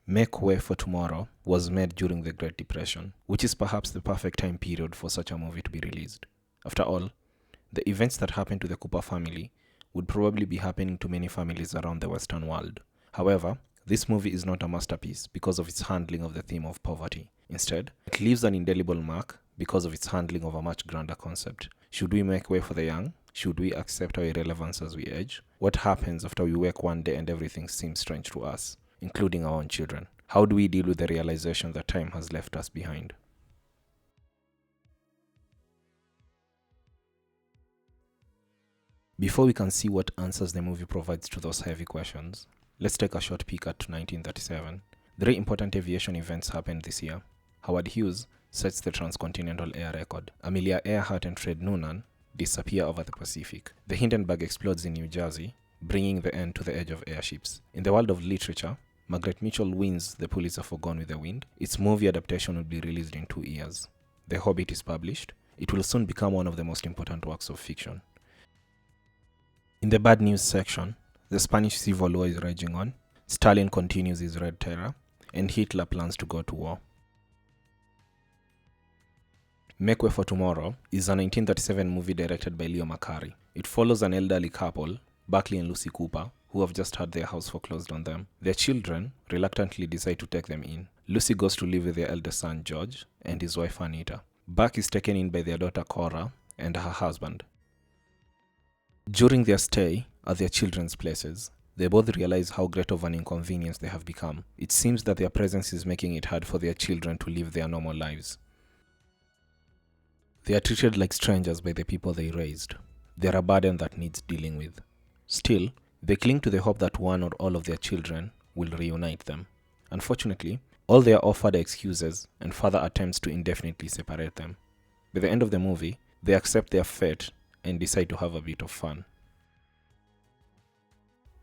Make Way for Tomorrow was made during the Great Depression, which is perhaps the perfect time period for such a movie to be released. After all, the events that happened to the Cooper family would probably be happening to many families around the Western world. However, this movie is not a masterpiece because of its handling of the theme of poverty. Instead, it leaves an indelible mark because of its handling of a much grander concept. Should we make way for the young? Should we accept our irrelevance as we age? What happens after we wake one day and everything seems strange to us, including our own children? How do we deal with the realization that time has left us behind? Before we can see what answers the movie provides to those heavy questions, let's take a short peek at 1937. Three important aviation events happened this year. Howard Hughes sets the transcontinental air record. Amelia Earhart and Fred Noonan disappear over the Pacific. The Hindenburg explodes in New Jersey, bringing the end to the age of airships. In the world of literature, Margaret Mitchell wins the Pulitzer for Gone with the Wind. Its movie adaptation will be released in 2 years. The Hobbit is published. It will soon become one of the most important works of fiction. In the bad news section, the Spanish Civil War is raging on, Stalin continues his Red Terror, and Hitler plans to go to war. Make Way for Tomorrow is a 1937 movie directed by Leo McCarey. It follows an elderly couple, Buckley and Lucy Cooper, who have just had their house foreclosed on them. Their children reluctantly decide to take them in. Lucy goes to live with their eldest son, George, and his wife, Anita. Buck is taken in by their daughter, Cora, and her husband. During their stay at their children's places, they both realize how great of an inconvenience they have become. It seems that their presence is making it hard for their children to live their normal lives. They are treated like strangers by the people they raised. They are a burden that needs dealing with. Still, they cling to the hope that one or all of their children will reunite them. Unfortunately, all they are offered are excuses and further attempts to indefinitely separate them. By the end of the movie, they accept their fate and decide to have a bit of fun.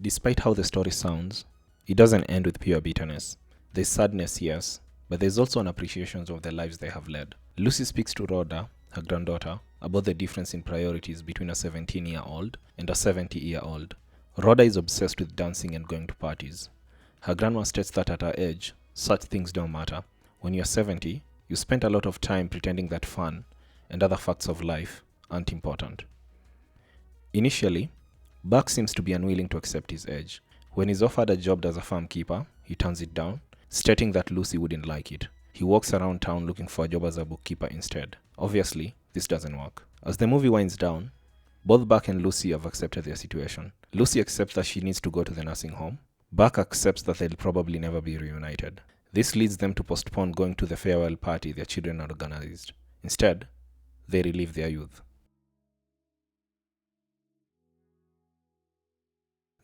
Despite how the story sounds, it doesn't end with pure bitterness. There's sadness, yes, but there's also an appreciation of the lives they have led. Lucy speaks to Rhoda, her granddaughter, about the difference in priorities between a 17-year-old and a 70-year-old. Rhoda is obsessed with dancing and going to parties. Her grandma states that at her age, such things don't matter. When you're 70, you spent a lot of time pretending that fun and other facts of life aren't important. Initially, Buck seems to be unwilling to accept his age. When he's offered a job as a farm keeper, he turns it down, stating that Lucy wouldn't like it. He walks around town looking for a job as a bookkeeper instead. Obviously, this doesn't work. As the movie winds down, both Buck and Lucy have accepted their situation. Lucy accepts that she needs to go to the nursing home. Buck accepts that they'll probably never be reunited. This leads them to postpone going to the farewell party their children had organized. Instead, they relive their youth.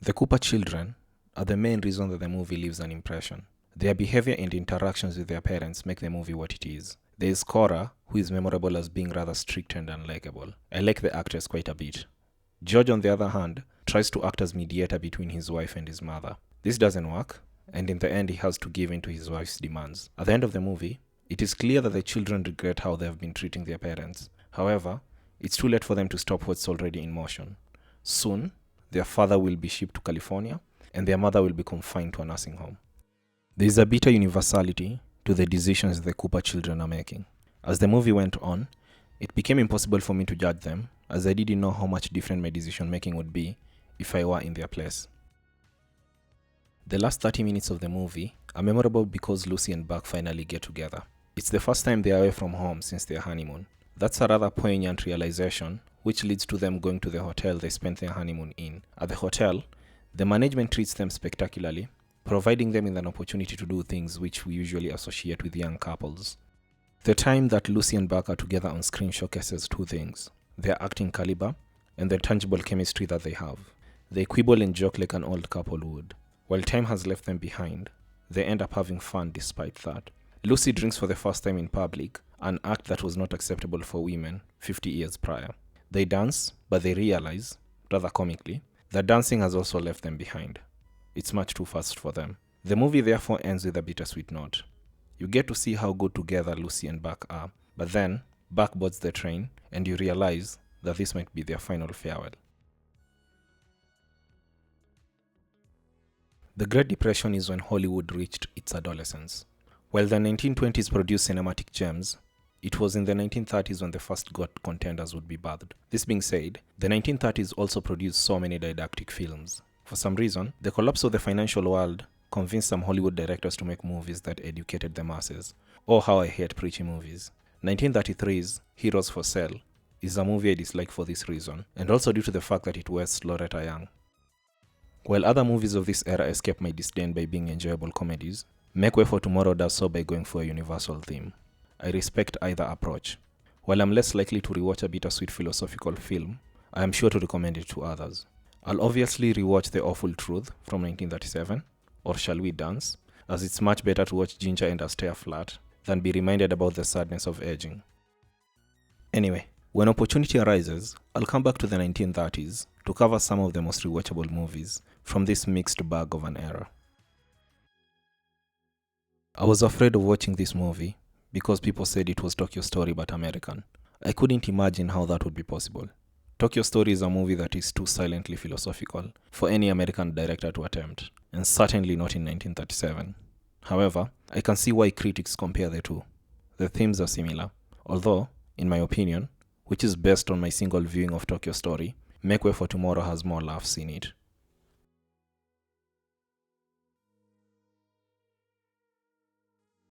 The Cooper children are the main reason that the movie leaves an impression. Their behavior and interactions with their parents make the movie what it is. There is Cora, who is memorable as being rather strict and unlikable. I like the actress quite a bit. George, on the other hand, tries to act as mediator between his wife and his mother. This doesn't work, and in the end he has to give in to his wife's demands. At the end of the movie, it is clear that the children regret how they have been treating their parents. However, it's too late for them to stop what's already in motion. Soon, their father will be shipped to California, and their mother will be confined to a nursing home. There is a bitter universality to the decisions the Cooper children are making. As the movie went on, it became impossible for me to judge them, as I didn't know how much different my decision making would be if I were in their place. The last 30 minutes of the movie are memorable because Lucy and Buck finally get together. It's the first time they are away from home since their honeymoon. That's a rather poignant realization, which leads to them going to the hotel they spent their honeymoon in. At the hotel, the management treats them spectacularly, providing them with an opportunity to do things which we usually associate with young couples. The time that Lucy and Buck are together on screen showcases two things: their acting caliber and the tangible chemistry that they have. They quibble and joke like an old couple would. While time has left them behind, they end up having fun despite that. Lucy drinks for the first time in public, an act that was not acceptable for women 50 years prior. They dance, but they realize, rather comically, that dancing has also left them behind. It's much too fast for them. The movie therefore ends with a bittersweet note. You get to see how good together Lucy and Buck are, but then Buck boards the train and you realize that this might be their final farewell. The Great Depression is when Hollywood reached its adolescence. While the 1920s produced cinematic gems, it was in the 1930s when the first GOT contenders would be birthed. This being said, the 1930s also produced so many didactic films. For some reason, the collapse of the financial world convinced some Hollywood directors to make movies that educated the masses. Oh, how I hate preachy movies. 1933's Heroes for Sale is a movie I dislike for this reason, and also due to the fact that it wastes Loretta Young. While other movies of this era escape my disdain by being enjoyable comedies, Make Way for Tomorrow does so by going for a universal theme. I respect either approach. While I'm less likely to rewatch a bittersweet philosophical film, I am sure to recommend it to others. I'll obviously rewatch The Awful Truth from 1937, or Shall We Dance, as it's much better to watch Ginger and her stare flat than be reminded about the sadness of aging. Anyway, when opportunity arises, I'll come back to the 1930s to cover some of the most rewatchable movies from this mixed bag of an era. I was afraid of watching this movie because people said it was Tokyo Story but American. I couldn't imagine how that would be possible. Tokyo Story is a movie that is too silently philosophical for any American director to attempt, and certainly not in 1937. However, I can see why critics compare the two. The themes are similar, although, in my opinion, which is based on my single viewing of Tokyo Story, Make Way for Tomorrow has more laughs in it.